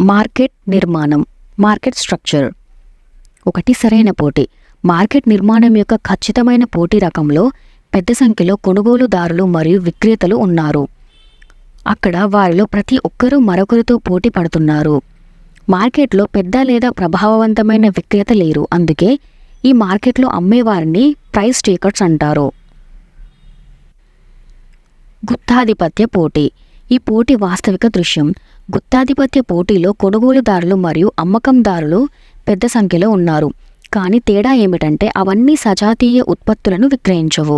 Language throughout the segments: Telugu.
మార్కెట్ నిర్మాణం, మార్కెట్ స్ట్రక్చర్. ఒకటి సరైన పోటీ. మార్కెట్ నిర్మాణం యొక్క ఖచ్చితమైన పోటీ రకంలో పెద్ద సంఖ్యలో కొనుగోలుదారులు మరియు విక్రేతలు ఉన్నారు. అక్కడ వారిలో ప్రతి ఒక్కరూ మరొకరితో పోటీ పడుతున్నారు. మార్కెట్లో పెద్ద లేదా ప్రభావవంతమైన విక్రేత లేరు, అందుకే ఈ మార్కెట్లో అమ్మేవారిని ప్రైస్ టేకర్స్ అంటారు. గుత్తాధిపత్య పోటీ. ఈ పోటీ వాస్తవిక దృశ్యం. గుత్తాధిపత్య పోటీలో కొనుగోలుదారులు మరియు అమ్మకందారులు పెద్ద సంఖ్యలో ఉన్నారు. కానీ తేడా ఏమిటంటే అవన్నీ సజాతీయ ఉత్పత్తులను విక్రయించవు.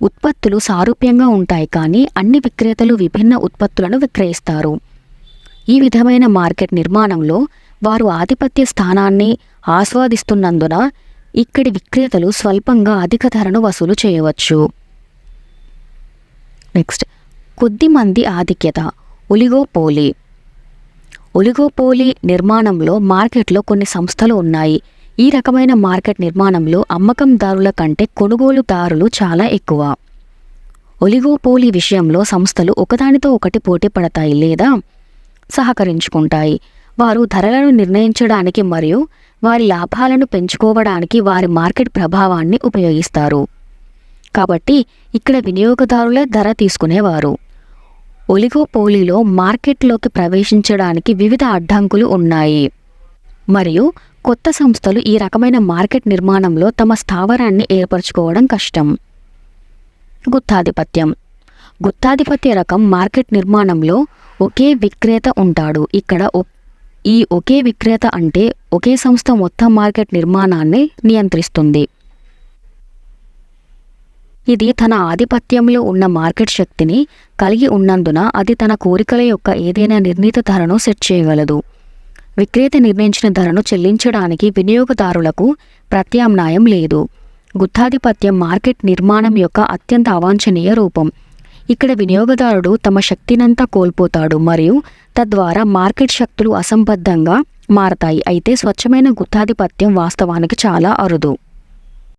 ఉత్పత్తులు సారూప్యంగా ఉంటాయి, కానీ అన్ని విక్రేతలు విభిన్న ఉత్పత్తులను విక్రయిస్తారు. ఈ విధమైన మార్కెట్ నిర్మాణంలో వారు ఆధిపత్య స్థానాన్ని ఆస్వాదిస్తున్నందున ఇక్కడి విక్రేతలు స్వల్పంగా అధిక ధరను వసూలు చేయవచ్చు. నెక్స్ట్, కొద్దిమంది ఆధిక్యత, ఒలిగోపోలీ. ఒలిగోపోలీ నిర్మాణంలో మార్కెట్లో కొన్ని సంస్థలు ఉన్నాయి. ఈ రకమైన మార్కెట్ నిర్మాణంలో అమ్మకందారుల కంటే కొనుగోలుదారులు చాలా ఎక్కువ. ఒలిగోపోలీ విషయంలో సంస్థలు ఒకదానితో ఒకటి పోటీ పడతాయి లేదా సహకరించుకుంటాయి. వారు ధరలను నిర్ణయించడానికి మరియు వారి లాభాలను పెంచుకోవడానికి వారి మార్కెట్ ప్రభావాన్ని ఉపయోగిస్తారు. కాబట్టి ఇక్కడ వినియోగదారుల ధర తీసుకునేవారు. ఒలిగోపోలీలో మార్కెట్లోకి ప్రవేశించడానికి వివిధ అడ్డంకులు ఉన్నాయి మరియు కొత్త సంస్థలు ఈ రకమైన మార్కెట్ నిర్మాణంలో తమ స్థావరాన్ని ఏర్పరచుకోవడం కష్టం. గుత్తాధిపత్యం. గుత్తాధిపత్య రకం మార్కెట్ నిర్మాణంలో ఒకే విక్రేత ఉంటాడు. ఇక్కడ ఈ ఒకే విక్రేత అంటే ఒకే సంస్థ మొత్తం మార్కెట్ నిర్మాణాన్ని నియంత్రిస్తుంది. ఇది తన ఆధిపత్యంలో ఉన్న మార్కెట్ శక్తిని కలిగి ఉన్నందున అది తన కోరికల యొక్క ఏదైనా నిర్ణీత ధరను సెట్ చేయగలదు. విక్రేత నిర్ణయించిన ధరను చెల్లించడానికి వినియోగదారులకు ప్రత్యామ్నాయం లేదు. గుత్తాధిపత్యం మార్కెట్ నిర్మాణం యొక్క అత్యంత అవాంఛనీయ రూపం. ఇక్కడ వినియోగదారుడు తమ శక్తినంతా కోల్పోతాడు మరియు తద్వారా మార్కెట్ శక్తులు అసంబద్ధంగా మారతాయి. అయితే స్వచ్ఛమైన గుత్తాధిపత్యం వాస్తవానికి చాలా అరుదు.